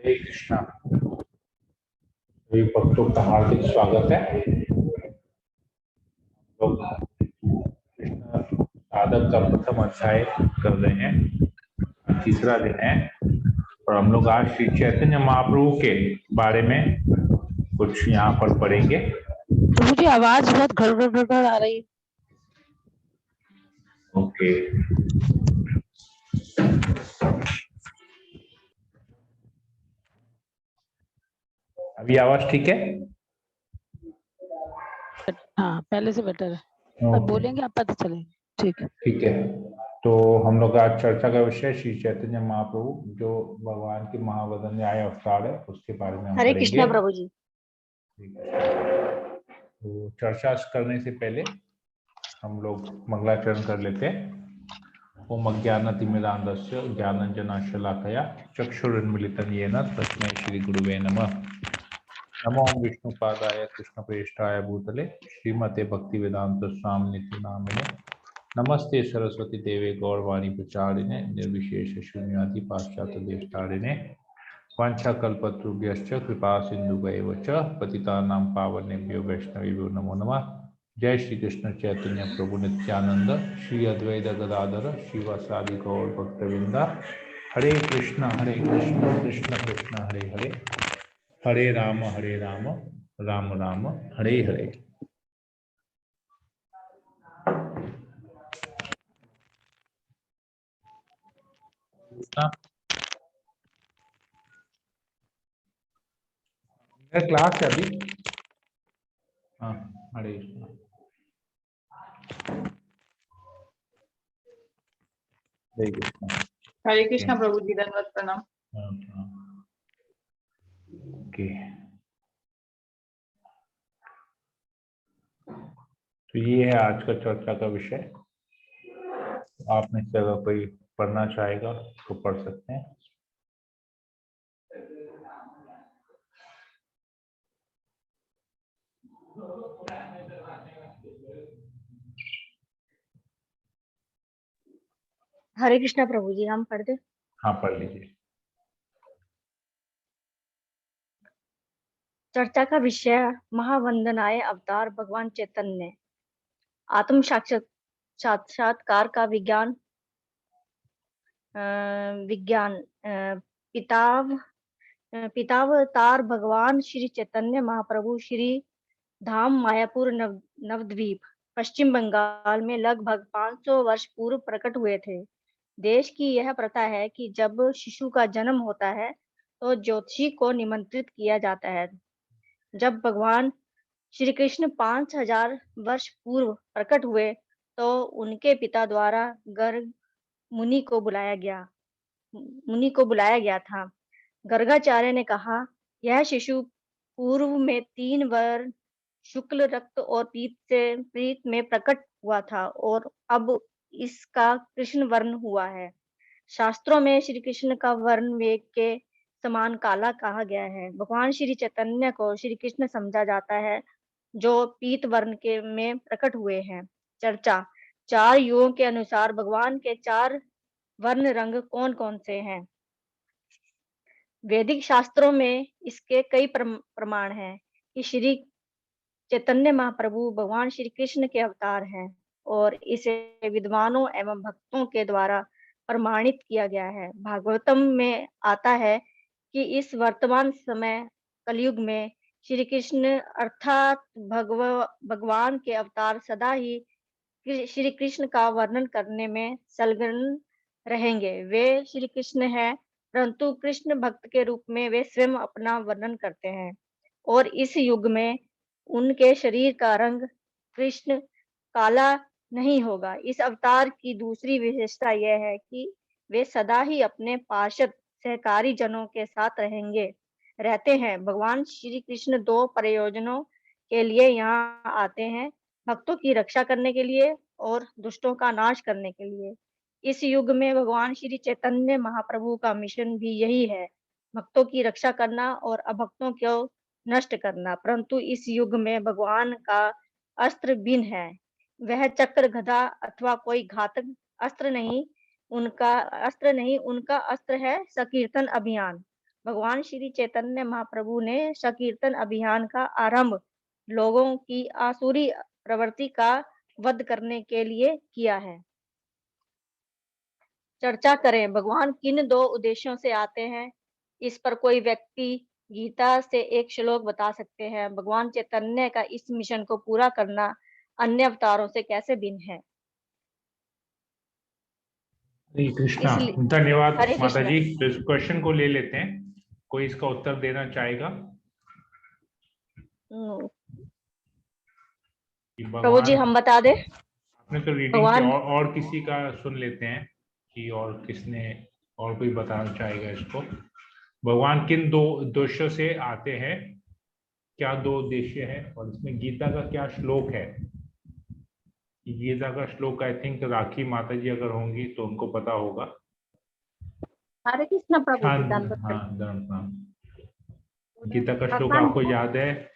हरे कृष्णा। सभी भक्तों का हार्दिक स्वागत है। लोग कृष्ण साधक का प्रथम अध्याय कर रहे हैं, तीसरा दिन है और हम लोग आज श्री चैतन्य महाप्रभु के बारे में कुछ यहाँ पर पढ़ेंगे। तो मुझे आवाज बहुत गड़बड़ आ रही है। ओके, अभी आवाज ठीक है? हाँ, पहले से बेटर है। अब बोलेंगे आप पता चलेगा। ठीक है, ठीक है। तो हम लोग आज चर्चा का विषय श्री चैतन्य महाप्रभु जो भगवान के महावदन्याय अवतार है उसके बारे में हम हरे पढ़ेंगे। कृष्णा प्रभु जी। तो चर्चा करने से पहले हम लोग मंगलाचरण कर लेते हैं। ओम अज्ञानतिमिरान्धस्य ज्ञानाञ्जनशलाकया चक्षुरुन्मीलितं येन तस्मै श्रीगुरुवे नमः। नमो विष्णुपादाय कृष्णप्रेष्ठाय भूतले श्रीमते भक्तिवेदांत स्वामिनिति नामिने। नमस्ते सरस्वती देवे गौरवाणी प्रचारिणे निर्विशेष शून्यादि पाश्चात्य देशतारिणे वाञ्छाकल्पतरुभ्यश्च कृपा सिन्धुभैव च पतितानां पावनेभ्यो वैष्णवेभ्यो नमो नमः। जय श्री कृष्ण चैतन्य प्रभु नित्यानंद श्री अद्वैत गदाधर श्रीवासादि गौर भक्तवृंदा। हरे कृष्ण कृष्ण कृष्ण हरे हरे, हरे राम राम राम हरे हरे। मेरा क्लास है अभी। हाँ, हरे कृष्ण। हरे कृष्ण। हरे कृष्णा प्रभु जी, धन्यवाद, प्रणाम। ओके, तो ये है आज का चर्चा का विषय। आप में से अगर कोई पढ़ना चाहेगा तो पढ़ सकते हैं। हरे कृष्णा प्रभु जी, हम पढ़ दे। हाँ, पढ़ लीजिए। चर्चा का विषय महावंदनाय अवतार भगवान चैतन्य। आत्म साक्षात्कार का विज्ञान पितावतार भगवान श्री चैतन्य महाप्रभु श्री धाम मायापुर नवद्वीप पश्चिम बंगाल में लगभग 500 वर्ष पूर्व प्रकट हुए थे। देश की यह प्रथा है कि जब शिशु का जन्म होता है तो ज्योतिषी को निमंत्रित किया जाता है। जब भगवान श्री कृष्ण 5000 वर्ष पूर्व प्रकट हुए तो उनके पिता द्वारा गर्ग मुनि को बुलाया गया था। गर्गाचार्य ने कहा, यह शिशु पूर्व में 3 वर्ण शुक्ल रक्त और पीत में प्रकट हुआ था और अब इसका कृष्ण वर्ण हुआ है। शास्त्रों में श्री कृष्ण का वर्ण मेघ के समान काला कहा गया है। भगवान श्री चैतन्य को श्री कृष्ण समझा जाता है जो पीत वर्ण के में प्रकट हुए हैं। चर्चा। 4 युगों के अनुसार भगवान के 4 वर्ण रंग कौन कौन से हैं? वैदिक शास्त्रों में इसके कई प्रमाण हैं कि श्री चैतन्य महाप्रभु भगवान श्री कृष्ण के अवतार हैं और इसे विद्वानों एवं भक्तों के द्वारा प्रमाणित किया गया है। भागवतम में आता है कि इस वर्तमान समय कलयुग में श्री कृष्ण अर्थात भगवान के अवतार सदा ही श्री कृष्ण का वर्णन करने में संलग्न रहेंगे। वे श्री कृष्ण हैं, परंतु कृष्ण भक्त के रूप में वे स्वयं अपना वर्णन करते हैं और इस युग में उनके शरीर का रंग कृष्ण काला नहीं होगा। इस अवतार की दूसरी विशेषता यह है कि वे सदा ही अपने पार्षद सहकारी जनों के साथ रहते हैं। भगवान श्री कृष्ण 2 प्रयोजनों के लिए यहाँ आते हैं, भक्तों की रक्षा करने के लिए और दुष्टों का नाश करने के लिए। इस युग में भगवान श्री चैतन्य महाप्रभु का मिशन भी यही है, भक्तों की रक्षा करना और अभक्तों को नष्ट करना। परंतु इस युग में भगवान का अस्त्र भिन्न है। वह चक्र गदा अथवा कोई घातक अस्त्र नहीं, उनका अस्त्र है संकीर्तन अभियान। भगवान श्री चैतन्य महाप्रभु ने संकीर्तन अभियान का आरंभ लोगों की आसुरी प्रवृत्ति का वध करने के लिए किया है। चर्चा करें, भगवान किन दो उद्देश्यों से आते हैं? इस पर कोई व्यक्ति गीता से एक श्लोक बता सकते हैं? भगवान चैतन्य का इस मिशन को पूरा करना अन्य अवतारों से कैसे भिन्न है? हरे कृष्णा, इसलिए धन्यवाद हरे माता कृष्णा। जी। तो इस क्वेश्चन को ले लेते हैं, कोई इसका उत्तर देना चाहेगा? कि प्रभु जी भगवान, हम बता दें? आपने तो रीडिंग की, भगवान और किसी का सुन लेते हैं कि और किसने, और कोई बताना चाहेगा इसको? भगवान किन दो उद्देश्यों से आते हैं, क्या दो उद्देश्य है, और इसमें गीता का क्या श्लोक है? गीता का श्लोक आई थिंक राखी माता जी अगर होंगी तो उनको पता होगा। हरे कृष्ण प्रभु जी, धन्यवाद। हाँ, धन्यवाद। गीता का श्लोक भगवान आपको याद है?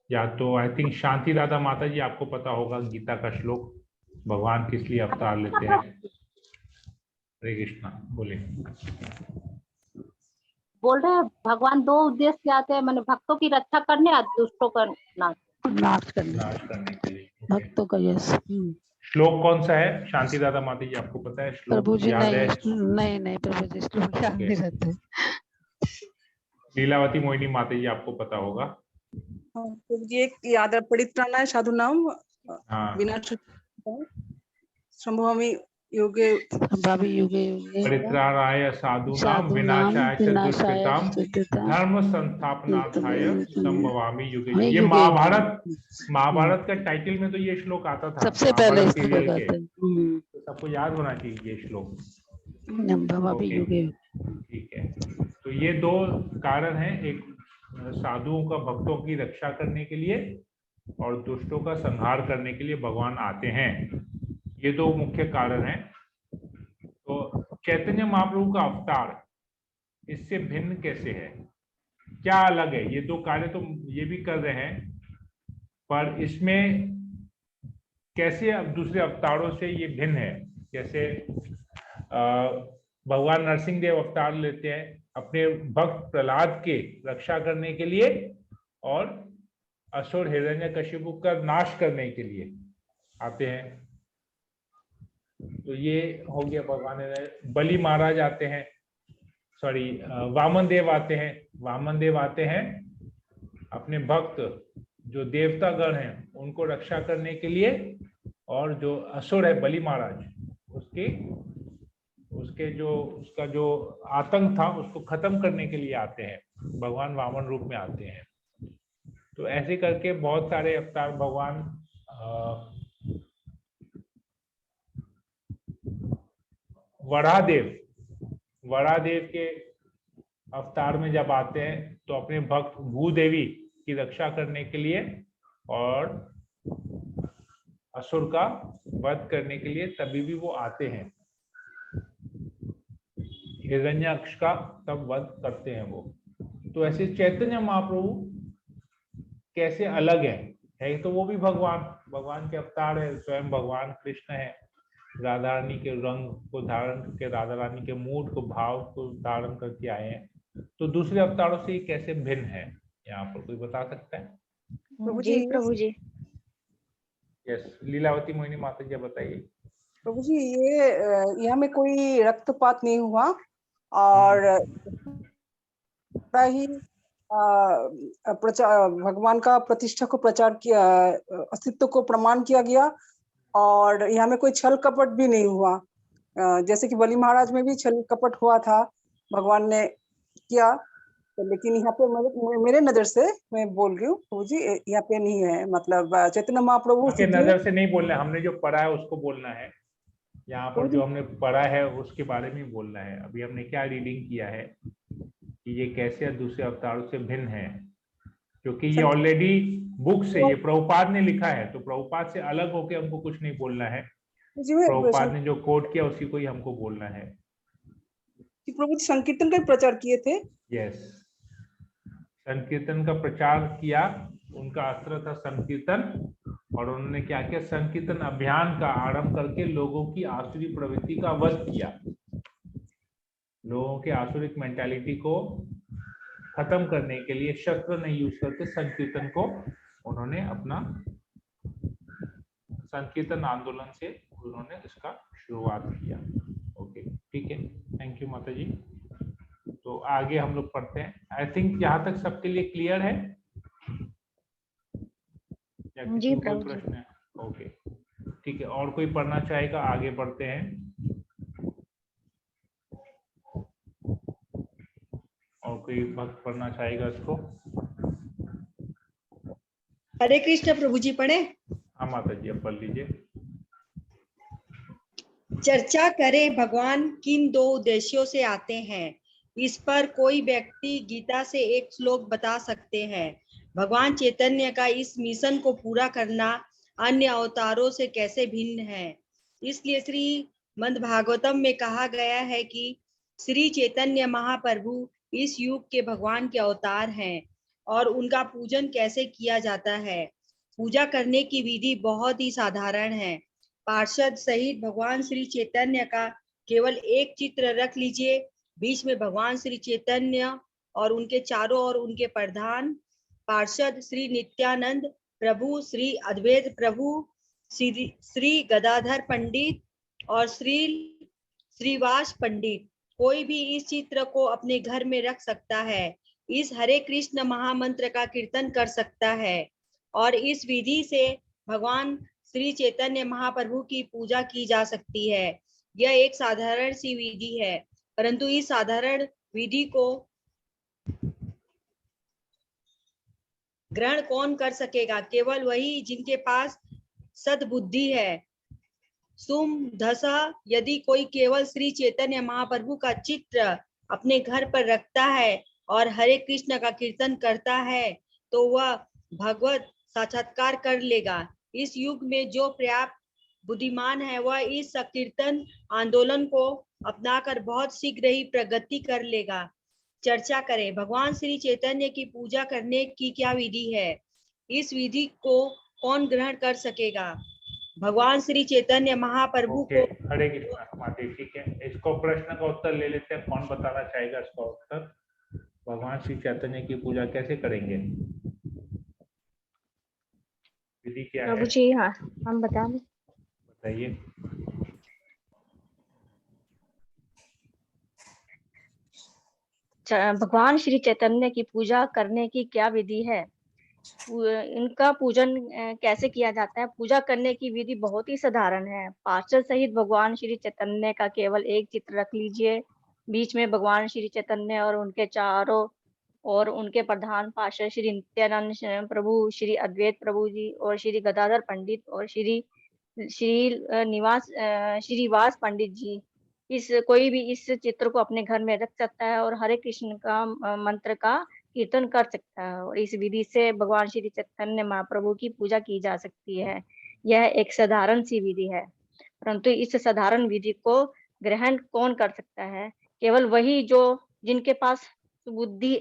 या तो आई थिंक शांति दादा माता जी आपको पता होगा गीता का श्लोक, भगवान किस लिए अवतार लेते हैं। हरे कृष्णा, बोले। बोल रहे हैं भगवान दो उद्देश्य से आते हैं, मैंने भक्तों की रक्षा करने और दुष्टों का नाश। नाश करने नाश करने के लिए। भक्तों का यश। श्लोक कौन सा है शांति दादा माता जी, आपको पता है? प्रभु श्लोक जी याद है? नहीं प्रभु जी श्लोक याद नहीं रहते। लीलावती मोहिनी माता जी आपको पता होगा। प्रभु जी एक याद है, परित्राणाय साधु नाम विनाश संभवामि युगे भाभी युगे युगे परित्राणाय साधूनां विनाशाय च दुष्कृतां धर्म संस्थापनार्थाय संभवामि युगे। ये महाभारत का टाइटल में तो ये श्लोक आता था सबसे पहले महाभारत इसको सीरियल कहते के। हैं। तो सबको याद होना चाहिए ये श्लोक। भाभी युगे। ठीक है, तो ये दो कारण हैं, एक साधुओं का भक्तों की रक्षा करने के लिए और दुष्टों का संहार करने के लिए भगवान आते हैं। ये दो मुख्य कारण हैं। तो चैतन्य महाप्रभु का अवतार इससे भिन्न कैसे है, क्या अलग है? ये दो कार्य तो ये भी कर रहे हैं, पर इसमें कैसे अब दूसरे अवतारों से ये भिन्न है? जैसे भगवान नरसिंह देव अवतार लेते हैं अपने भक्त प्रहलाद के रक्षा करने के लिए और असुर हिरण्यकशिपु का नाश करने के लिए आते हैं। तो ये हो गया भगवान। बलि महाराज आते हैं, सॉरी वामन देव आते हैं। वामन देव आते हैं अपने भक्त जो देवता गण हैं उनको रक्षा करने के लिए, और जो असुर है बलि महाराज उसका जो आतंक था उसको खत्म करने के लिए आते हैं, भगवान वामन रूप में आते हैं। तो ऐसे करके बहुत सारे अवतार भगवान वरादेव के अवतार में जब आते हैं तो अपने भक्त भूदेवी की रक्षा करने के लिए और असुर का वध करने के लिए तभी भी वो आते हैं। हिरण्याक्ष का तब वध करते हैं वो। तो ऐसे चैतन्य महाप्रभु कैसे अलग है तो वो भी भगवान के अवतार है, स्वयं भगवान कृष्ण है। राधा रानी के रंग को धारण करके, राधा रानी के मूड को, भाव को धारण करके आए हैं। तो दूसरे अवतारों से ये कैसे भिन्न है, यहाँ पर कोई बता सकता है? प्रभु जी यस, लीलावती मोहिनी माता जी बताइए। प्रभु जी ये यहाँ में कोई रक्तपात नहीं हुआ और ही भगवान का प्रतिष्ठा को प्रचार किया, अस्तित्व को प्रमाण किया गया, और यहाँ में कोई छल कपट भी नहीं हुआ। जैसे कि बलि महाराज में भी छल कपट हुआ था, भगवान ने किया, तो लेकिन यहाँ पे मेरे नजर से मैं बोल रही हूँ प्रभु जी, यहाँ पे नहीं है। मतलब चैतन्य महाप्रभु के नजर से नहीं बोलना है, हमने जो पढ़ा है उसको बोलना है। यहाँ पर जो हमने पढ़ा है उसके बारे में बोलना है। अभी हमने क्या रीडिंग किया है कि ये कैसे दूसरे अवतारों से भिन्न है, क्योंकि ये ऑलरेडी बुक से ये प्रभुपाद ने लिखा है, तो प्रभुपाद से अलग होके हमको कुछ नहीं बोलना है। प्रभुपाद ने जो कोट किया उसी को ही हमको बोलना है। प्रभु जी संकीर्तन का प्रचार किए थे। यस, संकीर्तन का प्रचार किया, उनका अस्त्र था संकीर्तन, और उन्होंने क्या किया, संकीर्तन अभियान का आरंभ करके लोगों की आसुरी प्रवृत्ति का वध किया, लोगों के आसुरिक मेंटालिटी को खत्म करने के लिए शस्त्र नहीं यूज करके संकीर्तन को उन्होंने अपना संकीर्तन आंदोलन से उन्होंने इसका शुरुआत किया। ओके, ठीक है, थैंक यू माता जी। तो आगे हम लोग पढ़ते हैं। आई थिंक यहाँ तक सबके लिए क्लियर है या किसी को कोई प्रश्न है? ओके, ठीक है, और कोई पढ़ना चाहेगा? आगे बढ़ते हैं। और कोई भक्त पढ़ना चाहेगा इसको? हरे कृष्ण प्रभु जी पढ़े। हाँ माता जी, अब पढ़ लीजिए। चर्चा करें भगवान किन दो उद्देश्यों से आते हैं। इस पर कोई व्यक्ति गीता से एक श्लोक बता सकते हैं। भगवान चैतन्य का इस मिशन को पूरा करना अन्य अवतारों से कैसे भिन्न है। इसलिए श्रीमद् भागवतम में कहा गया है कि श्री चैतन्य महाप्रभु इस युग के भगवान के अवतार हैं और उनका पूजन कैसे किया जाता है। पूजा करने की विधि बहुत ही साधारण है। पार्षद सहित भगवान श्री चैतन्य का केवल एक चित्र रख लीजिए। बीच में भगवान श्री चैतन्य और उनके चारों ओर उनके प्रधान पार्षद श्री नित्यानंद प्रभु, श्री अद्वैत प्रभु, श्री गदाधर पंडित और श्रीवास पंडित। कोई भी इस चित्र को अपने घर में रख सकता है। इस हरे कृष्ण महामंत्र का कीर्तन कर सकता है और इस विधि से भगवान श्री चैतन्य महाप्रभु की पूजा की जा सकती है। यह एक साधारण सी विधि है, परंतु इस साधारण विधि को ग्रहण कौन कर सकेगा? केवल वही जिनके पास सद्बुद्धि है। सुम धसा यदि कोई केवल श्री चैतन्य महाप्रभु का चित्र अपने घर पर रखता है और हरे कृष्ण का कीर्तन करता है तो वह भगवत साक्षात्कार कर लेगा। इस युग में जो पर्याप्त बुद्धिमान है वह इस कीर्तन आंदोलन को अपनाकर बहुत शीघ्र ही प्रगति कर लेगा। चर्चा करें भगवान श्री चैतन्य की पूजा करने की क्या विधि है। इस विधि को कौन ग्रहण कर सकेगा? भगवान श्री चैतन्य महाप्रभु को। हरे कृष्ण माता, ठीक है, इसको प्रश्न का उत्तर ले लेते हैं। कौन बताना चाहेगा इसका उत्तर? भगवान श्री चैतन्य की पूजा कैसे करेंगे, विधि क्या है? प्रभु जी हाँ, हम बता दें। बताइए। भगवान श्री चैतन्य की पूजा करने की क्या विधि है, इनका पूजन कैसे किया जाता है। पूजा करने की विधि बहुत ही साधारण है। पार्षद सहित भगवान श्री चैतन्य का केवल एक चित्र रख लीजिए। बीच में भगवान श्री चैतन्य और उनके चारों और उनके प्रधान पार्षद श्री नित्यानंद प्रभु, श्री अद्वैत प्रभु जी और श्री गदाधर पंडित और श्रीवास पंडित जी। कोई भी इस चित्र को अपने घर में रख सकता है और हरे कृष्ण का मंत्र का कीर्तन कर सकता है और इस विधि से भगवान श्री चैतन्य महाप्रभु की पूजा की जा सकती है। यह एक साधारण सी विधि है, परंतु इस साधारण विधि को ग्रहण कौन कर सकता है? केवल वही जो जिनके पास सुबुद्धि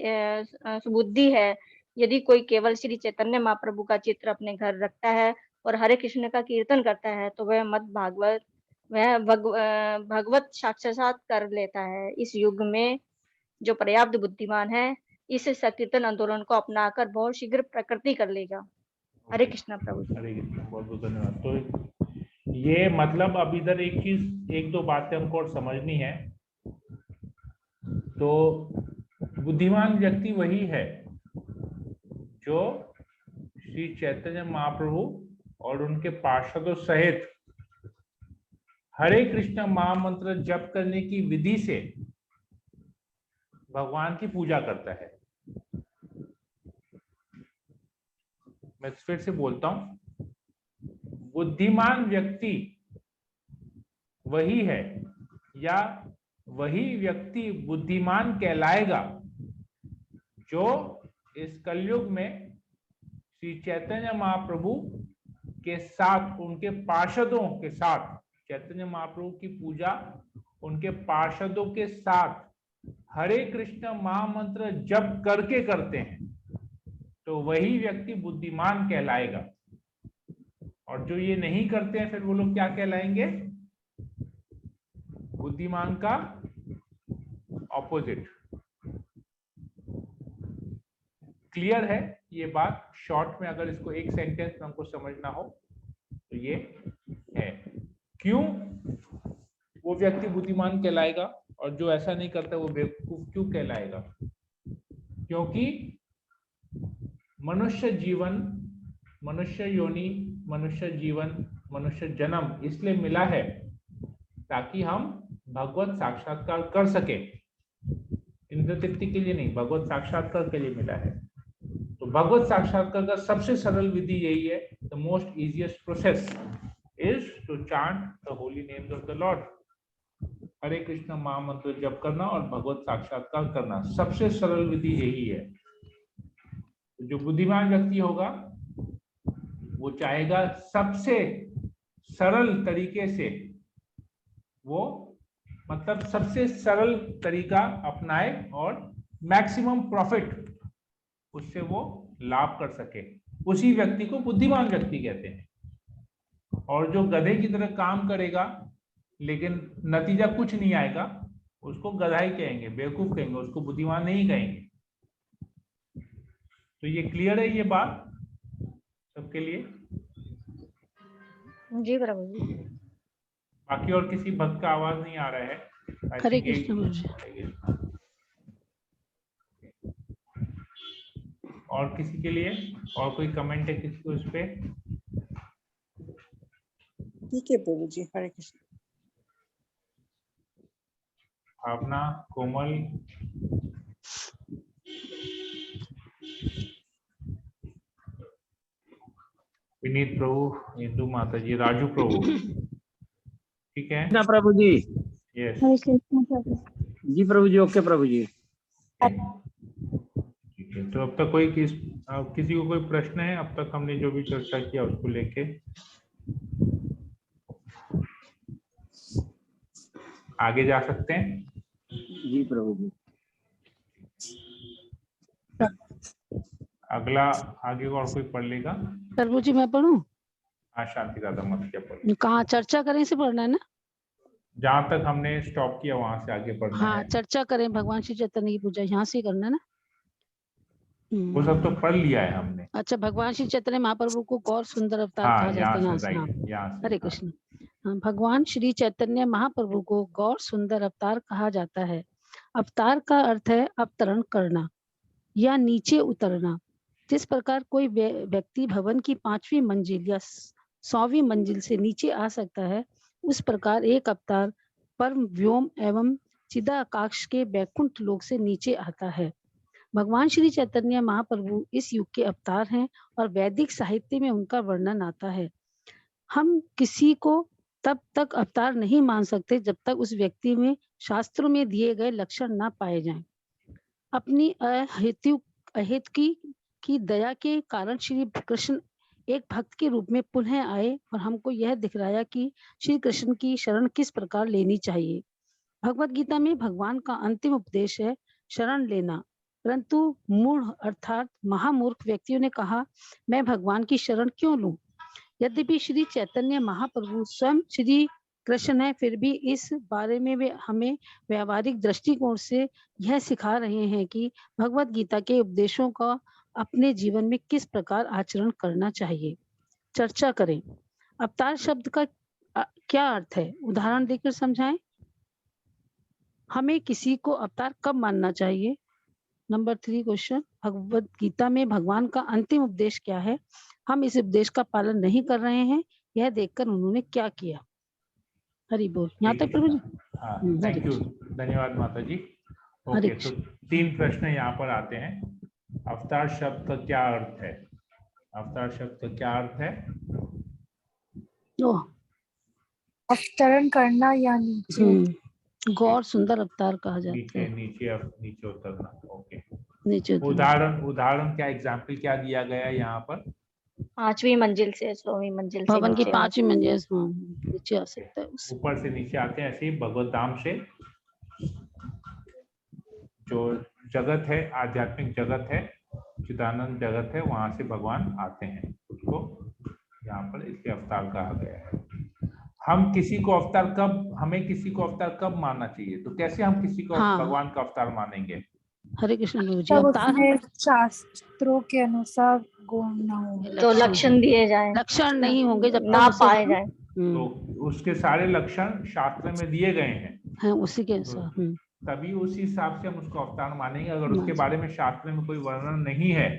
है। यदि कोई केवल श्री चैतन्य महाप्रभु का चित्र अपने घर रखता है और हरे कृष्ण का कीर्तन करता है तो वह भगवत साक्षात कर लेता है। इस युग में जो पर्याप्त बुद्धिमान है इस संकीर्तन आंदोलन को अपनाकर बहुत शीघ्र प्रकृति कर लेगा। हरे कृष्णा प्रभु। हरे कृष्णा, बहुत बहुत धन्यवाद। तो ये मतलब अब इधर एक दो बातें हमको और समझनी है। तो बुद्धिमान व्यक्ति वही है जो श्री चैतन्य महाप्रभु और उनके पार्षदों सहित हरे कृष्ण महामंत्र जप करने की विधि से भगवान की पूजा करता है। मैं फिर से बोलता हूं, बुद्धिमान व्यक्ति वही है या वही व्यक्ति बुद्धिमान कहलाएगा जो इस कलयुग में श्री चैतन्य महाप्रभु के साथ, उनके पार्षदों के साथ, चैतन्य महाप्रभु की पूजा उनके पार्षदों के साथ हरे कृष्ण महामंत्र जप करके करते हैं, तो वही व्यक्ति बुद्धिमान कहलाएगा। और जो ये नहीं करते हैं फिर वो लोग क्या कहलाएंगे? बुद्धिमान का ऑपोजिट। क्लियर है ये बात? शॉर्ट में अगर इसको एक सेंटेंस में हमको समझना हो तो ये है। क्यों वो व्यक्ति बुद्धिमान कहलाएगा और जो ऐसा नहीं करता वो बेवकूफ क्यों कहलाएगा? क्योंकि मनुष्य जीवन, मनुष्य योनि, मनुष्य जीवन, मनुष्य जन्म इसलिए मिला है ताकि हम भगवत साक्षात्कार कर सके। इंद्र तृप्ति के लिए नहीं, भगवत साक्षात्कार के लिए मिला है। तो भगवत साक्षात्कार का सबसे सरल विधि यही है, the most easiest process is to chant the holy names of the Lord. Hare Krishna महामंत्र जप करना और भगवत साक्षात्कार करना, सबसे सरल विधि यही है। जो बुद्धिमान व्यक्ति होगा वो चाहेगा सबसे सरल तरीके से, वो मतलब सबसे सरल तरीका अपनाए और मैक्सिमम प्रॉफिट उससे वो लाभ कर सके। उसी व्यक्ति को बुद्धिमान व्यक्ति कहते हैं। और जो गधे की तरह काम करेगा लेकिन नतीजा कुछ नहीं आएगा, उसको गधा ही कहेंगे, बेवकूफ कहेंगे, उसको बुद्धिमान नहीं कहेंगे। तो ये क्लियर है ये बात सबके लिए? जी प्रभु जी। बाकी और किसी भक्त का आवाज नहीं आ रहा है? हरे कृष्ण मुझे। और किसी के लिए और कोई कमेंट है किसी को इस पे? ठीक है प्रभु जी, हरे कृष्ण। भावना, कोमल, विनीत प्रभु, इंदु माता जी, राजू प्रभु, ठीक है ना प्रभु जी? यस जी प्रभु जी, ओके प्रभु जी। ठीक है। तो अब तक कोई किसी को कोई प्रश्न है? अब तक हमने जो भी चर्चा किया उसको लेके आगे जा सकते हैं? जी प्रभु जी। अगला आगे और कोई पढ़ लेगा? प्रभु जी मैं पढ़ूं? हाँ शांति दादा मत क्या पढ़, कहाँ चर्चा करें से पढ़ना है ना? जहाँ तक हमने स्टॉप किया वहां से आगे पढ़ना हाँ है। चर्चा करें भगवान श्री चैतन्य की पूजा यहाँ से करना है ना? वो सब तो पढ़ लिया है हमने। अच्छा, भगवान श्री चैतन्य महाप्रभु को गौर सुंदर अवतार हाँ कहा जाता है यहाँ से। हाँ राइट, यहाँ से। हरे कृष्ण। हाँ, भगवान श्री चैतन्य महाप्रभु को गौर सुंदर अवतार कहा जाता है। अवतार का अर्थ है अवतरण करना या नीचे उतरना। जिस प्रकार कोई व्यक्ति भवन की 5वीं मंजिल या 100वीं मंजिल से नीचे आ सकता है, उस प्रकार एक अवतार परम व्योम एवं चिदाकाश के वैकुंठ लोक से नीचे आता है। भगवान श्री चैतन्य महाप्रभु इस युग के अवतार हैं और वैदिक साहित्य में उनका वर्णन आता है। हम किसी को तब तक अवतार नहीं मान सकते जब तक उस व्यक्ति में शास्त्रों में दिए गए लक्षण ना पाए जाएं। अपनी अहेतु की दया के कारण श्री कृष्ण एक भक्त के रूप में पुनः आए और हमको यह दिखलाया कि श्री कृष्ण की शरण किस प्रकार लेनी चाहिए। भगवत गीता में भगवान का अंतिम उपदेश है शरण लेना, परंतु मूढ़ अर्थात महामूर्ख व्यक्तियों ने कहा मैं भगवान की शरण क्यों लूं? यद्यपि श्री चैतन्य महाप्रभु स्वयं श्री कृष्ण है, फिर भी इस बारे में वे हमें व्यावहारिक दृष्टिकोण से यह सिखा रहे हैं कि भगवत गीता के उपदेशों का अपने जीवन में किस प्रकार आचरण करना चाहिए। चर्चा करें। अवतार शब्द का क्या अर्थ है, उदाहरण देकर समझाएं। हमें किसी को अवतार कब मानना चाहिए? नंबर 3 क्वेश्चन, भगवत गीता में भगवान का अंतिम उपदेश क्या है? हम इस उपदेश का पालन नहीं कर रहे हैं, यह देखकर उन्होंने क्या किया? हरि बोल। यहाँ तक प्रभु जी। थैंक यू, धन्यवाद माता जी। ओके, तो 3 प्रश्न यहाँ पर आते हैं। अवतार शब्द का क्या अर्थ है? अवतार शब्द का क्या अर्थ है? अवतरण करना या नीचे गौर सुंदर अवतार कहा जाता है। नीचे उतरना। ओके, नीचे उतरना। उदाहरण क्या, एग्जाम्पल क्या दिया गया है यहाँ पर? 5वीं मंजिल से 100वीं मंजिल से भवन की नीचे 5वीं मंजिल से नीचे आ सकता है। ऊपर से नीचे आते हैं, ऐसे ही भगवत धाम से जो जगत है, आध्यात्मिक जगत है, चिदानंद जगत है, वहां से भगवान आते हैं। उसको यहाँ पर इसके अवतार कहा गया है। हमें किसी को अवतार कब मानना चाहिए? तो कैसे हम किसी को भगवान का अवतार मानेंगे? हरे कृष्ण प्रभु जी। तब अवतार उसमें शास्त्रों के अनुसार गुण न हो। तो लक्षण दिए जाए, लक्षण नहीं होंगे जब ना तक उसे पाए जाए। तो उसके सारे लक्षण शास्त्र में दिए गए हैं, हैं उसी के अनुसार। तभी उसी हिसाब से हम उसको अवतार मानेंगे। अगर उसके बारे में शास्त्र में कोई वर्णन नहीं है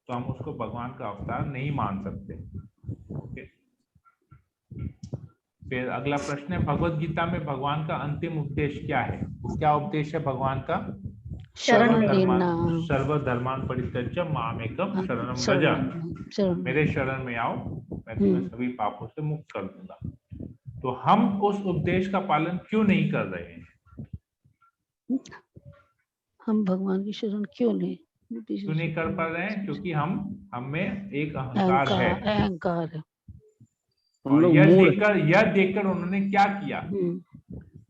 तो हम उसको भगवान का अवतार नहीं मान सकते। ओके, फिर अगला प्रश्न है, भगवत गीता में भगवान का अंतिम उपदेश क्या है? क्या उपदेश है भगवान का? शरण लेना। सर्वधर्मान परित्यज्य मामेकम शरणम व्रज, मेरे शरण में आओ, मैं तुम्हें सभी पापों से मुक्त कर दूंगा। तो हम उस उपदेश का पालन क्यों नहीं कर रहे हैं? हम भगवान की शरण क्यों लें? क्यों नहीं कर पा रहे हैं? क्योंकि हमें एक अहंकार है। अहंकार है। और यह देखकर उन्होंने क्या किया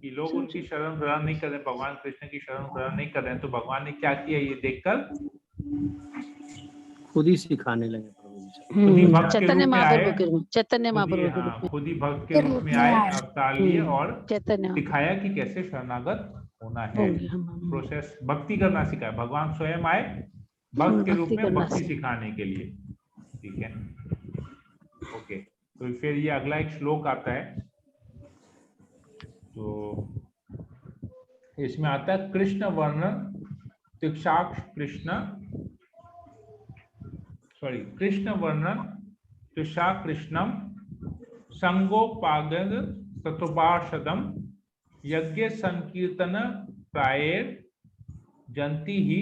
कि लोग उनकी शरण ग्रहण नहीं कर रहे, भगवान कृष्ण की शरण ग्रहण नहीं कर रहे हैं, तो भगवान ने क्या किया ये देखकर खुद ही सिखाने लगे प्रभु जी। खुद ही भक्त के चैतन्य रूप में आए, चैतन्य महाप्रभु के रूप में, खुद ही भक्त के रूप में आए, अवतार लिए और चैतन्य सिखाया कि कैसे शरणागत होना है, प्रोसेस भक्ति करना सिखाया। भगवान स्वयं आए भक्त के रूप में भक्ति सिखाने के लिए। ठीक है, ओके। तो फिर ये अगला एक श्लोक आता है, तो इसमें आता है कृष्ण वर्णन तिक्षाक्ष कृष्ण वर्णन तिषा कृष्णम संगोपागद ततोपार्षदम यज्ञ संकीर्तन प्रायेर जंती ही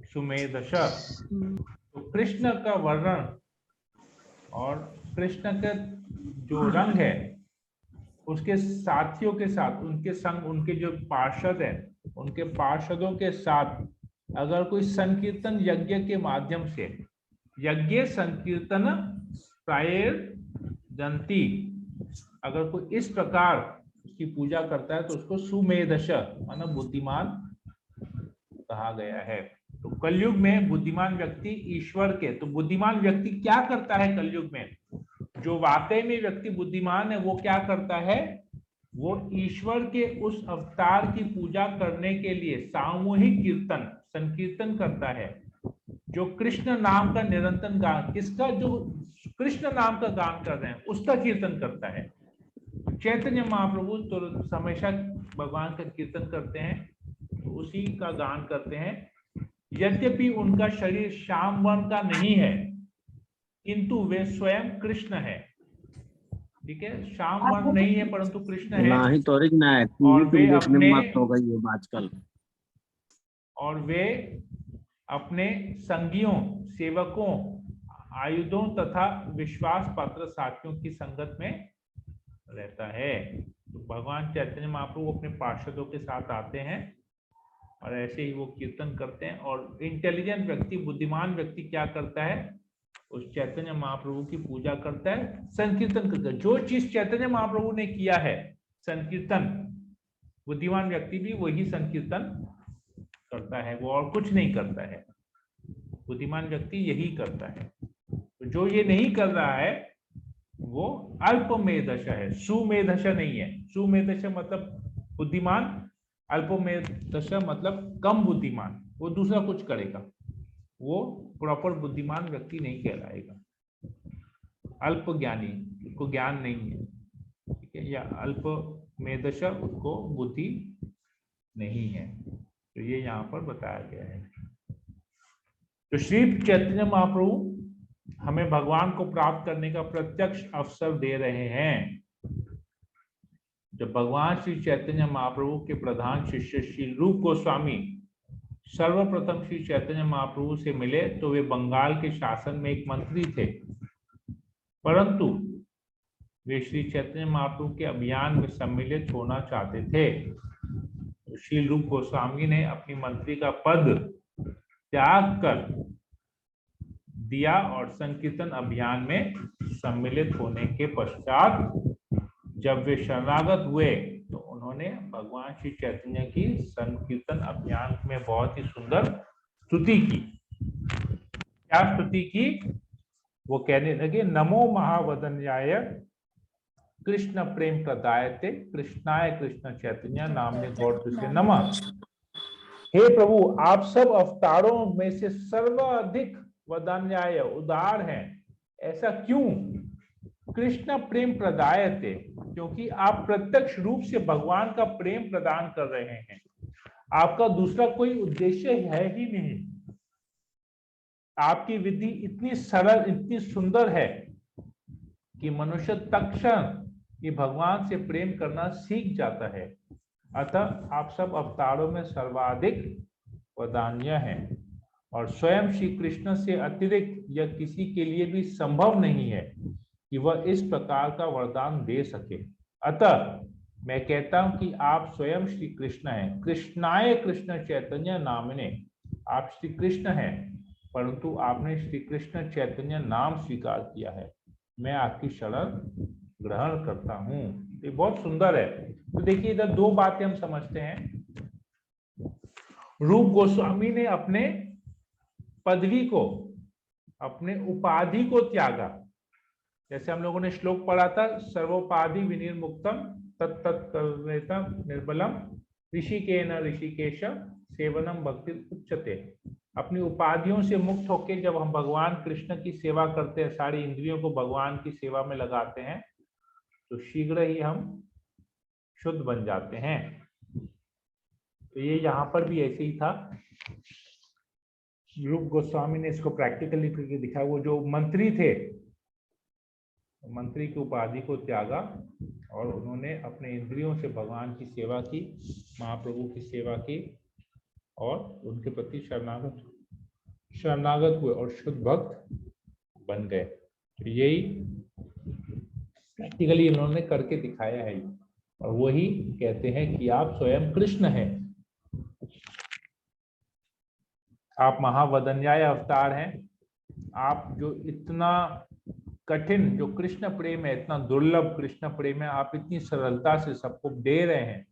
सुमेधश। तो कृष्ण का वर्णन और कृष्ण का जो रंग है उसके साथियों के साथ, उनके संग, उनके जो पार्षद हैं उनके पार्षदों के साथ अगर कोई संकीर्तन यज्ञ के माध्यम से, यज्ञ संकीर्तन प्रायेर जंती, अगर कोई इस प्रकार उसकी पूजा करता है तो उसको सुमेधश माना बुद्धिमान कहा गया है। तो कलयुग में बुद्धिमान व्यक्ति ईश्वर के, तो बुद्धिमान व्यक्ति क्या करता है कलयुग में? जो वाकई में व्यक्ति बुद्धिमान है वो क्या करता है? वो ईश्वर के उस अवतार की पूजा करने के लिए सामूहिक कीर्तन संकीर्तन करता है। जो कृष्ण नाम का निरंतर गान, किसका? जो कृष्ण नाम का गान कर रहे हैं उसका कीर्तन करता है। चैतन्य महाप्रभु तो हमेशा भगवान का कीर्तन करते हैं, तो उसी का गान करते हैं। यद्यपि उनका शरीर श्याम वर्ण का नहीं है किंतु वे स्वयं कृष्ण है। ठीक है, श्याम वर्ण नहीं है परंतु कृष्ण है। नहीं तो और वे अपने हो गई है आजकल, और वे अपने संगियों, सेवकों, आयुधों तथा विश्वास पात्र साथियों की संगत में रहता है। तो भगवान चैतन्य महाप्रभु अपने पार्षदों के साथ आते हैं और ऐसे ही वो कीर्तन करते हैं। और इंटेलिजेंट व्यक्ति, बुद्धिमान व्यक्ति क्या करता है? उस चैतन्य महाप्रभु की पूजा करता है, संकीर्तन करता है। जो चीज चैतन्य महाप्रभु ने किया है संकीर्तन, बुद्धिमान व्यक्ति भी वही संकीर्तन करता है, वो और कुछ नहीं करता है। बुद्धिमान व्यक्ति यही करता है। तो जो ये नहीं कर रहा है वो अल्पमेधश है, सुमेधश नहीं है। सुमेधश मतलब बुद्धिमान, अल्पमेधश मतलब कम बुद्धिमान, वो दूसरा कुछ करेगा, वो प्रॉपर बुद्धिमान व्यक्ति नहीं कहलाएगा। अल्प ज्ञानी, उसको ज्ञान नहीं है, ठीक है, या अल्प मेधश, उसको बुद्धि नहीं है। तो ये यहाँ पर बताया गया है। तो श्री चैतन्य महाप्रभु हमें भगवान को प्राप्त करने का प्रत्यक्ष अवसर दे रहे हैं। जब भगवान श्री चैतन्य महाप्रभु के प्रधान शिष्य श्री रूप गोस्वामी सर्वप्रथम श्री चैतन्य महाप्रभु से मिले तो वे बंगाल के शासन में एक मंत्री थे, परंतु वे श्री चैतन्य महाप्रभु के अभियान में सम्मिलित होना चाहते थे। तो श्री रूप गोस्वामी ने अपनी मंत्री का पद त्याग कर दिया और संकीर्तन अभियान में सम्मिलित होने के पश्चात जब वे शरणागत हुए तो उन्होंने भगवान श्री चैतन्य की संकीर्तन अभियान में बहुत ही सुंदर स्तुति की। क्या स्तुति की? वो कहने लगे, नमो महावदन्याय कृष्ण प्रेम प्रदायते कृष्णाय कृष्ण चैतन्य नामने गौर से नमः। हे प्रभु, आप सब अवतारों में से सर्वाधिक वदान्याय उदार हैं। ऐसा क्यों? कृष्ण प्रेम प्रदायते, क्योंकि आप प्रत्यक्ष रूप से भगवान का प्रेम प्रदान कर रहे हैं। आपका दूसरा कोई उद्देश्य है ही नहीं। आपकी विधि इतनी सरल, इतनी सुंदर है कि मनुष्य तत्क्षण ये भगवान से प्रेम करना सीख जाता है। अतः आप सब अवतारों में सर्वाधिक वदान्य हैं और स्वयं श्री कृष्ण से अतिरिक्त यह किसी के लिए भी संभव नहीं है कि वह इस प्रकार का वरदान दे सके। अतः मैं कहता हूं कि आप स्वयं श्री कृष्ण हैं। कृष्णाय कृष्ण चैतन्य नामने, आप श्री कृष्ण हैं, परंतु आपने श्री कृष्ण चैतन्य नाम स्वीकार किया है। मैं आपकी शरण ग्रहण करता हूं। ये बहुत सुंदर है। तो देखिए, इधर दो बातें हम समझते हैं। रूप गोस्वामी ने अपने पदवी को, अपने उपाधि को त्यागा। जैसे हम लोगों ने श्लोक पढ़ा था, सर्वोपाधि विनिर्मुक्तम तत्तत्कर्मेतम निर्बलम ऋषिकेन ऋषिकेश सेवनम भक्ति उच्चते। अपनी उपाधियों से मुक्त होकर जब हम भगवान कृष्ण की सेवा करते हैं, सारी इंद्रियों को भगवान की सेवा में लगाते हैं, तो शीघ्र ही हम शुद्ध बन जाते हैं। तो ये यहाँ पर भी ऐसे ही था। रूप गोस्वामी ने इसको प्रैक्टिकली करके दिखाया। वो जो मंत्री थे, मंत्री की उपाधि को त्यागा और उन्होंने अपने इंद्रियों से भगवान की सेवा की, महाप्रभु की सेवा की और उनके प्रति शरणागत हुए और शुद्ध भक्त बन गए। तो यही प्रैक्टिकली इन्होंने करके दिखाया है और वही कहते हैं कि आप स्वयं कृष्ण हैं। आप महावदन्याय अवतार हैं। आप जो इतना कठिन, जो कृष्ण प्रेम है, इतना दुर्लभ कृष्ण प्रेम है, आप इतनी सरलता से सबको दे रहे हैं,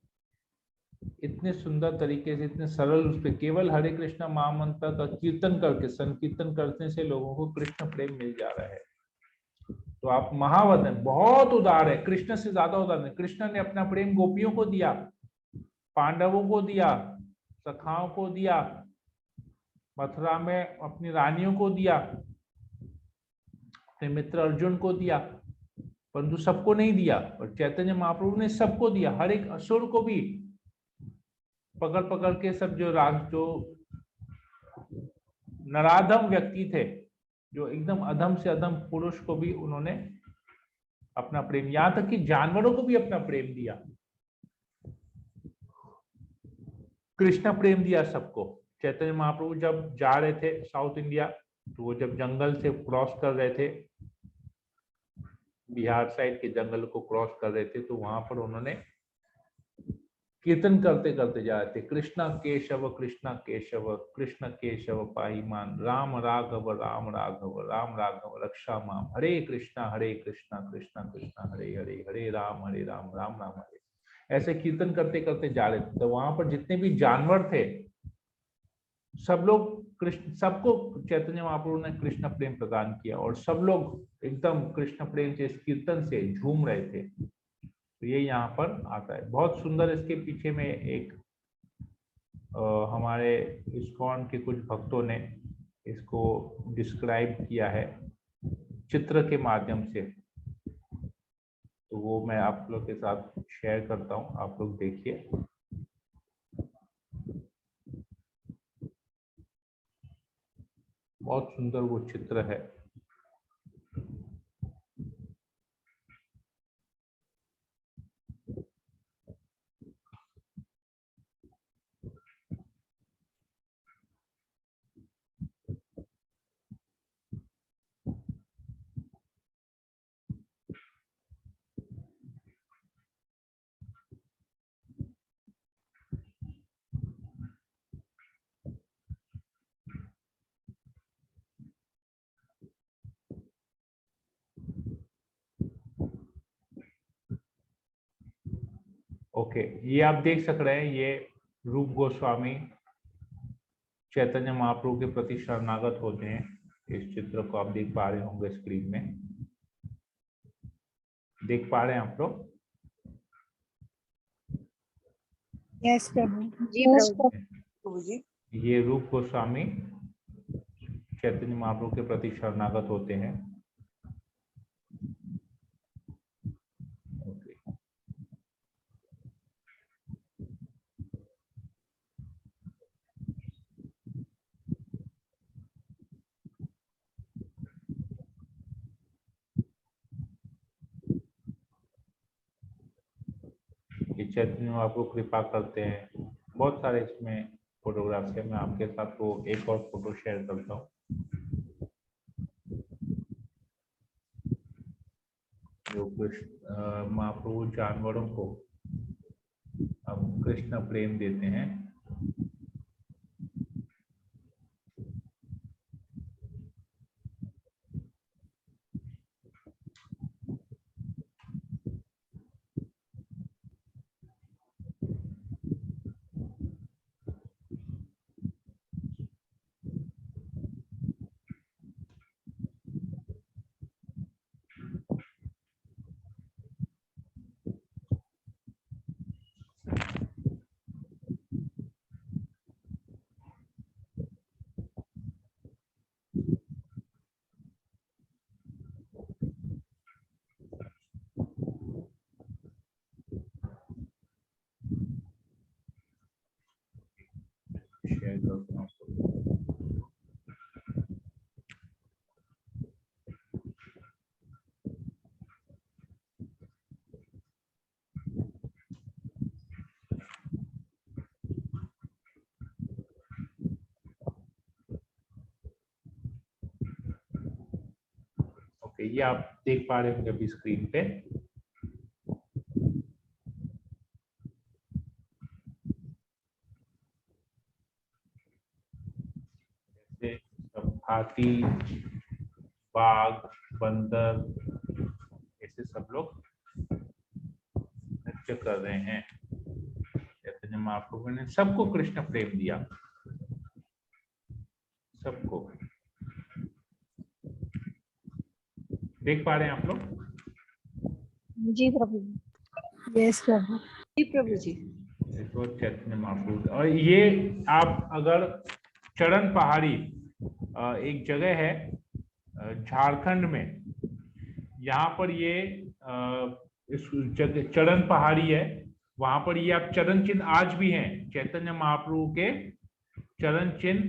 इतने सुंदर तरीके से, इतने सरल उस पर केवल हरे कृष्ण महामंत्र का कीर्तन करके, संकीर्तन करने से लोगों को कृष्ण प्रेम मिल जा रहा है। तो आप महावदन, बहुत उदार है, कृष्ण से ज्यादा उदार है। कृष्ण ने अपना प्रेम गोपियों को दिया, पांडवों को दिया, सखाओं को दिया, मथुरा में अपनी रानियों को दिया, अपने मित्र अर्जुन को दिया, परंतु सबको नहीं दिया। और चैतन्य महाप्रभु ने सबको दिया, हर एक असुर को भी पकड़ पकड़ के, सब जो नराधम व्यक्ति थे, जो एकदम अधम से अधम पुरुष को भी उन्होंने अपना प्रेम, यहां तक कि जानवरों को भी अपना प्रेम दिया, कृष्ण प्रेम दिया सबको। चैतन्य महाप्रभु जब जा रहे थे साउथ इंडिया, तो वो जब जंगल से क्रॉस कर रहे थे, बिहार साइड के जंगल को क्रॉस कर रहे थे, तो वहां पर उन्होंने कीर्तन करते करते जा रहे थे, कृष्ण केशव कृष्ण केशव पाहिमान, राम राघव राम राघव रक्षा माम, हरे कृष्णा कृष्णा कृष्णा हरे हरे, हरे राम राम राम हरे। ऐसे कीर्तन करते करते जा रहे थे। तो वहां पर जितने भी जानवर थे, सब लोग कृष्ण, सबको चैतन्य महाप्रभु ने कृष्ण प्रेम प्रदान किया और सब लोग एकदम कृष्ण प्रेम से, इस कीर्तन से झूम रहे थे। तो ये यहाँ पर आता है। बहुत सुंदर इसके पीछे में एक हमारे इस्कॉन के कुछ भक्तों ने इसको डिस्क्राइब किया है चित्र के माध्यम से, तो वो मैं आप लोग के साथ शेयर करता हूँ, आप लोग देखिए। बहुत सुंदर वो चित्र है। ओके, ये आप देख सक रहे हैं, ये रूप गोस्वामी चैतन्य महाप्रभु के प्रति शरणागत होते हैं। इस चित्र को आप देख पा रहे होंगे स्क्रीन में, देख पा रहे हैं आप लोग? यस प्रभु। जी प्रभु। प्रभु जी। ये रूप गोस्वामी चैतन्य महाप्रभु के प्रति शरणागत होते हैं। ये चैतन्य महाप्रभु कृपा करते हैं। बहुत सारे इसमें फोटोग्राफ्स है। मैं आपके साथ वो एक और फोटो शेयर करता हूँ। जो कृष्ण महाप्रभु जानवरों को अब कृष्ण प्रेम देते हैं। शेयर करता हूँ। ओके, ये आप देख पा रहे होंगे अभी स्क्रीन पे। हाथी, बाघ, बंदर, ऐसे सब लोग नृत्य कर रहे हैं। चैतन्य महाप्रभु ने सबको कृष्ण प्रेम दिया, सबको। देख पा रहे हैं आप लोग? जी प्रभु। यस प्रभु। जी प्रभु जी। देखो चैतन्य महाप्रभु। और ये आप अगर चरण पहाड़ी एक जगह है झारखंड में, यहाँ पर ये इस जगह चरण पहाड़ी है, वहां पर ये आप चरण चिन्ह आज भी हैं। चैतन्य महाप्रभु के चरण चिन्ह,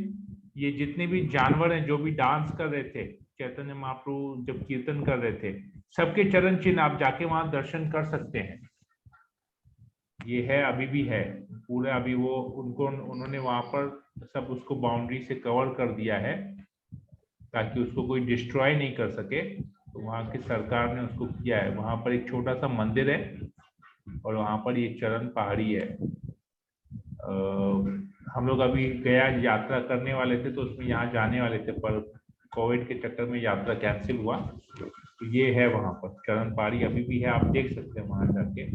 ये जितने भी जानवर हैं जो भी डांस कर रहे थे, चैतन्य महाप्रभु जब कीर्तन कर रहे थे, सबके चरण चिन्ह आप जाके वहां दर्शन कर सकते हैं। ये है, अभी भी है पूरा। अभी वो उन्होंने वहां पर सब उसको बाउंड्री से कवर कर दिया है ताकि उसको कोई डिस्ट्रॉय नहीं कर सके। तो वहाँ की सरकार ने उसको किया है। वहां पर एक छोटा सा मंदिर है और वहां पर ये चरण पहाड़ी है। हम लोग अभी गया यात्रा करने वाले थे, तो उसमें यहाँ जाने वाले थे, पर कोविड के चक्कर में यात्रा कैंसिल हुआ। तो ये है वहां पर चरण पहाड़ी अभी भी है, आप देख सकते हैं वहां जाके।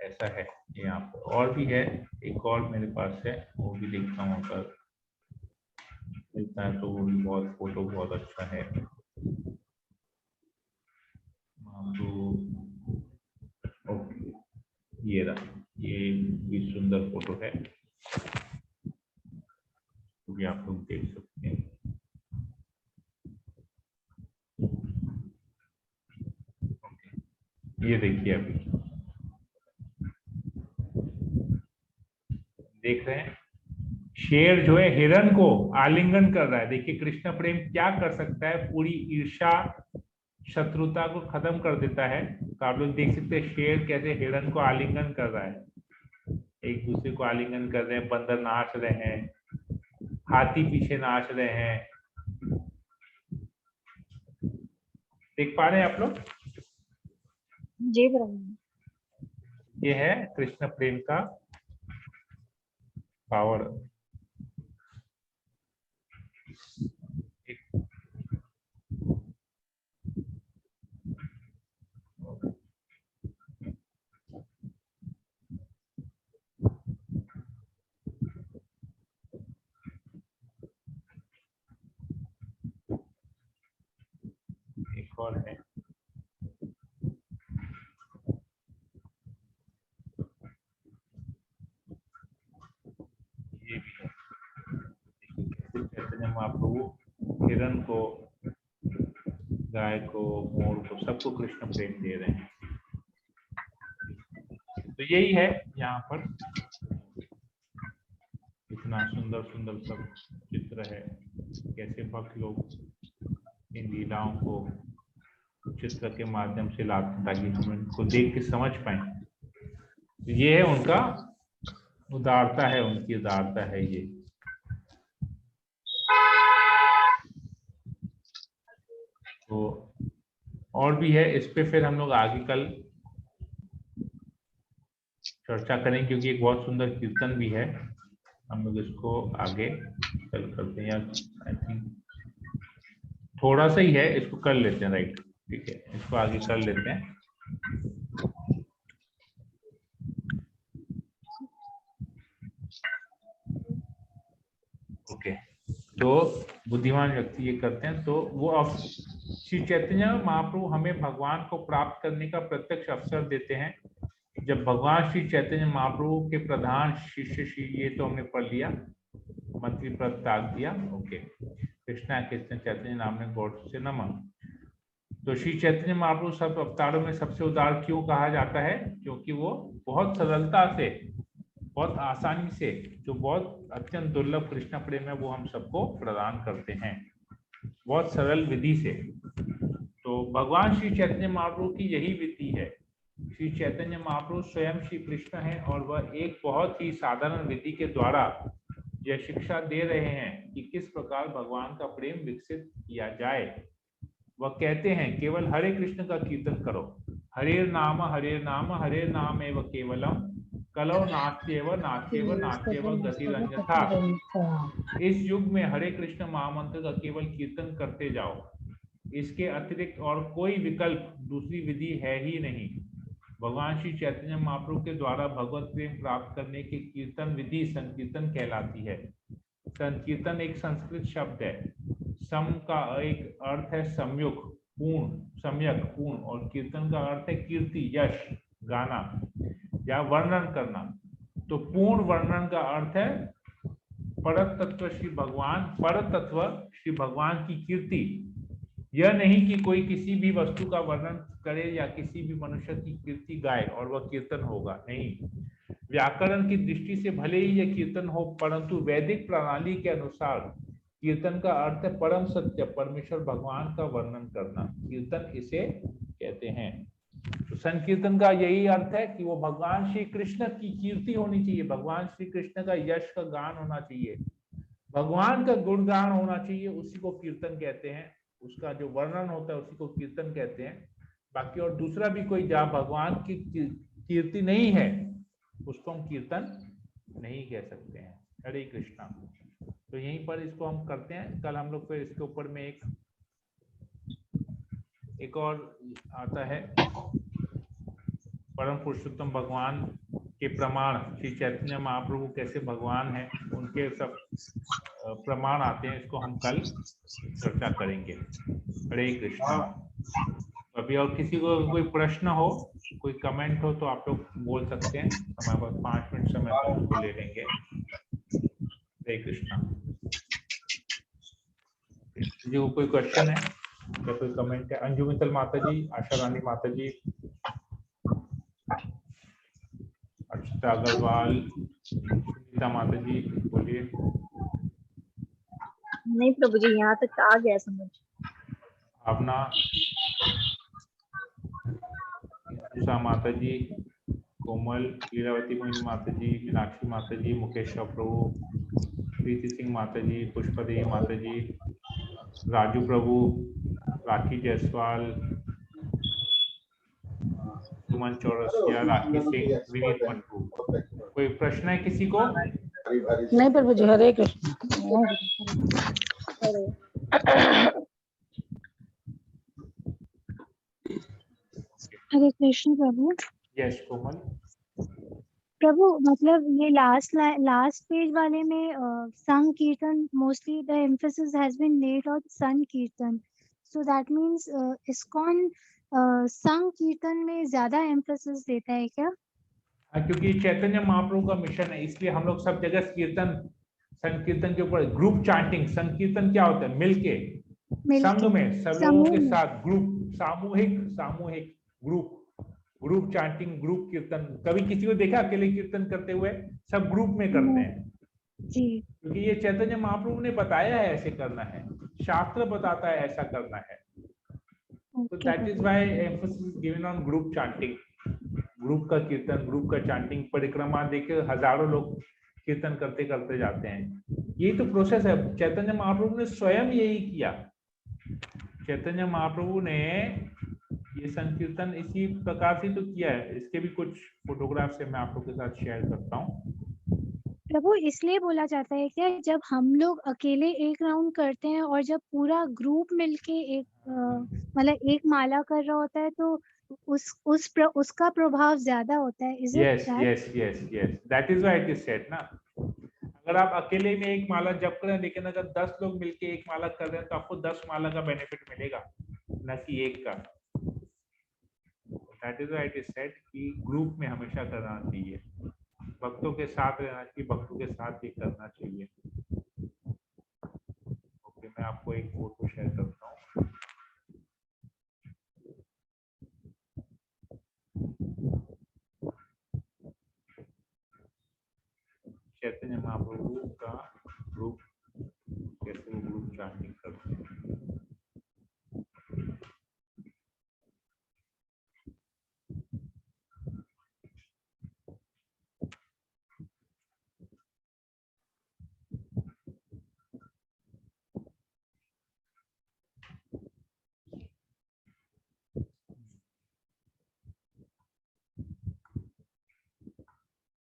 ऐसा है यहाँ पर। और भी है, एक और मेरे पास है, वो भी देखता हूँ अगर मिलता है तो। वो भी बहुत फोटो बहुत अच्छा है। ओके, ये रहा, ये भी सुंदर फोटो है, तो भी आप लोग देख सकते हैं। ये देखिए, अभी देख रहे हैं शेर जो है हिरण को आलिंगन कर रहा है। देखिए कृष्ण प्रेम क्या कर सकता है, पूरी ईर्ष्या शत्रुता को खत्म कर देता है। तो आप लोग देख सकते हैं शेर कैसे हिरण को आलिंगन कर रहा है, एक दूसरे को आलिंगन कर रहे हैं। बंदर नाच रहे हैं, हाथी पीछे नाच रहे हैं। देख पा रहे हैं आप लोग? जी प्रभु। ये है कृष्ण प्रेम का पावर। एक और है, श्री चैतन्य महाप्रभु हिरण को, गाय को, मोर को, सबको कृष्ण प्रेम दे रहे हैं। तो यही है यहाँ पर, इतना सुंदर सुंदर सब चित्र है, कैसे भक्त लोग इन लीलाओं को चित्र के माध्यम से लाते हैं ताकि हम इनको देख के समझ पाए। ये है उनका उदारता है, उनकी उदारता है ये। तो और भी है, इस पे फिर हम लोग आगे कल चर्चा करें, क्योंकि एक बहुत सुंदर कीर्तन भी है। हम लोग इसको आगे कल करते हैं, आई थिंक थोड़ा सा ही है, इसको कर लेते हैं, राइट, ठीक है, इसको आगे कर लेते हैं। ओके, तो बुद्धिमान व्यक्ति ये करते हैं। तो वो अब श्री चैतन्य महाप्रभु हमें भगवान को प्राप्त करने का प्रत्यक्ष अवसर देते हैं। जब भगवान श्री चैतन्य महाप्रभु के प्रधान शिष्य श्री, ये तो हमने पढ़ लिया, मंत्री पद त्याग दिया, ओके, कृष्णा कृष्ण चैतन्य नाम में गौर से नमः। तो श्री चैतन्य महाप्रभु सब अवतारों में सबसे उदार क्यों कहा जाता है? क्योंकि वो बहुत सरलता से, बहुत आसानी से, जो बहुत अत्यंत दुर्लभ कृष्ण प्रेम है वो हम सबको प्रदान करते हैं, बहुत सरल विधि से। तो भगवान श्री चैतन्य महाप्रभु की यही विधि है। श्री चैतन्य महाप्रभु स्वयं श्री कृष्ण हैं और वह एक बहुत ही साधारण विधि के द्वारा यह शिक्षा दे रहे हैं कि किस प्रकार भगवान का प्रेम विकसित किया जाए। वह कहते हैं केवल हरे कृष्ण का कीर्तन करो, हरे नाम हरे नाम एवं केवलम, कलो नास्त्येव नास्त्येव नास्त्येव गतिरन्यथा। इस युग में हरे कृष्ण महामंत्र का केवल कीर्तन करते जाओ, इसके अतिरिक्त और कोई विकल्प, दूसरी विधि है ही नहीं। भगवान श्री चैतन्य महाप्रभु के द्वारा भगवत प्रेम प्राप्त करने की कीर्तन विधि संकीर्तन कहलाती है। संकीर्तन एक संस्कृत शब्द है। सम का एक अर्थ है सम्यक, पूर्ण, सम्यक, पूर्ण, और कीर्तन का अर्थ है कीर्ति, यश, गाना या वर्णन करना। तो पूर्ण वर्णन का अर्थ है परतत्व श्री भगवान, परतत्व श्री भगवान की कीर्ति। यह नहीं कि कोई किसी भी वस्तु का वर्णन करे या किसी भी मनुष्य की कीर्ति गाए और वह कीर्तन होगा, नहीं। व्याकरण की दृष्टि से भले ही यह कीर्तन हो, परंतु वैदिक प्रणाली के अनुसार कीर्तन का अर्थ है परम सत्य परमेश्वर भगवान का वर्णन करना, कीर्तन इसे कहते हैं। तो संकीर्तन का यही अर्थ है कि वो भगवान श्री कृष्ण की कीर्ति होनी चाहिए, भगवान श्री कृष्ण का यश का गान होना चाहिए, भगवान का गुणगान होना चाहिए, उसी को कीर्तन कहते हैं। उसका जो वर्णन होता है उसी को कीर्तन कहते हैं। बाकी और दूसरा भी कोई जहाँ भगवान की कीर्ति नहीं है उसको हम कीर्तन नहीं कह सकते हैं। हरे कृष्णा। तो यहीं पर इसको हम करते हैं। कल हम लोग फिर इसके ऊपर में एक और आता है, परम पुरुषोत्तम भगवान के प्रमाण, श्री चैतन्य महाप्रभु कैसे भगवान हैं उनके सब प्रमाण आते हैं, इसको हम कल चर्चा करेंगे। हरे कृष्णा। अभी और किसी को कोई प्रश्न हो, कोई कमेंट हो तो आप लोग बोल सकते हैं, हमारे पास 5 मिनट समय तो उसको ले लेंगे। हरे कृष्णा। किसी को कोई क्वेश्चन है या कोई कमेंट है? अंजू मित्तल माता जी, आशा रानी माता जी, अर्चिता अग्रवाल, सुनीता माता जी, बोलिए। नहीं प्रभु जी, यहाँ तक आ गया समझ। भावना, उषा माता जी, कोमल, लीलावती मोहिनी माता जी, मीनाक्षी माता जी, मुकेश प्रभु, प्रीति सिंह माता जी, पुष्पदेवी माता जी, राजू प्रभु, राखी जायसवाल, सुमन चौरसिया, राखी सिंह, विनीत मंटू। कोई प्रश्न है किसी को? नहीं प्रभु जी, हरे कृष्ण। हरे कृष्ण प्रभु। यस कोमल। प्रभु मतलब ये लास्ट पेज वाले में संकीर्तन, mostly the emphasis has been laid on sankirtan, so that means ISKCON संकीर्तन में ज्यादा एम्फेसिस देता है क्या? क्योंकि चैतन्य महाप्रभु का मिशन है, इसलिए हम लोग सब जगह कीर्तन संकीर्तन के ऊपर ग्रुप चांटिंग। संकीर्तन क्या होता है? मिलके, संघ में, सब लोगों समूह के में। साथ, ग्रुप, सामूहिक ग्रुप चांटिंग, ग्रुप कीर्तन। कभी किसी को देखा अकेले कीर्तन करते हुए? सब ग्रुप में करते हैं, जी क्योंकि ये चैतन्य महाप्रभु ने बताया है ऐसे करना है, शास्त्र बताता है ऐसा करना है। तो that is why emphasis given on group chanting, group का कीर्तन, ग्रुप का चांटिंग। परिक्रमा देखिए हजारों लोग कीर्तन करते करते जाते हैं। यही तो प्रोसेस है। चैतन्य महाप्रभु ने स्वयं यही किया। चैतन्य महाप्रभु ने ये संकीर्तन इसी प्रकार से तो किया है। इसके भी कुछ फोटोग्राफ से मैं आप लोग के साथ शेयर करता हूँ। प्रभु, इसलिए बोला जाता है क्या जब हम लोग अकेले एक राउंड करते हैं और जब पूरा ग्रुप मिलके एक मतलब एक माला कर रहा होता है तो उसका प्रभाव ज्यादा होता है? Is it that? Yes, that is why it is said ना। अगर आप अकेले में एक माला जप करें, लेकिन अगर 10 लोग मिलके एक माला कर रहे हैं तो आपको 10 माला का बेनिफिट मिलेगा, न कि एक का। That is why it is said कि ग्रुप में हमेशा करना चाहिए, भक्तों के साथ रहना चाहिए, भक्तों के साथ ही करना चाहिए। ओके, मैं आपको एक फोटो शेयर करता हूँ। चैतन्य महाप्रभु का ग्रुप, कैसे वो ग्रुप चांटिंग करते हैं।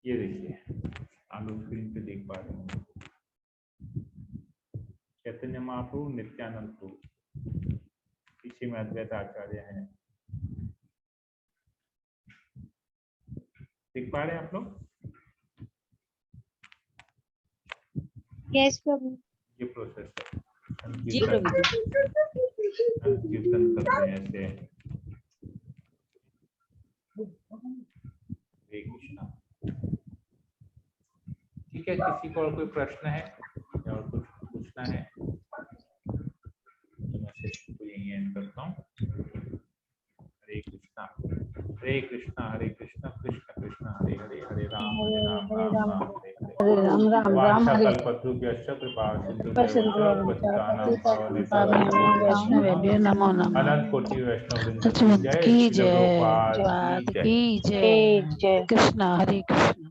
ये देखिए, आप लोग स्क्रीन पे देख पा रहे हैं, चैतन्य महाप्रभु, नित्यानंद प्रभु, पीछे में अद्वैत आचार्य हैं। देख पा रहे हैं आप लोग? यस प्रभु। ये प्रोसेस है। जी प्रभु। कीर्तन करते हैं ऐसे। हरे कृष्णा। ठीक है, किसी को और कोई प्रश्न है या और कुछ पूछना है तो मैं सेशन को यहीं एंड करता हूँ। हरे कृष्णा, हरे कृष्णा, हरे कृष्णा, कृष्ण कृष्ण हरे हरे, हरे राम राम राम हरे हरे, हरे राम राम राम वांछा हरे कल्पतरुभ्यश्च कृपा सिंधुभ्यश्च पतितानां वैष्णवेभ्यो नमो नमः। अनंत कोटि वैष्णव वृंद सच्चिदानंद की की जय, श्रील जय, प्रभुपाद जय की जय। की जय। कृष्णा, हरे कृष्णा।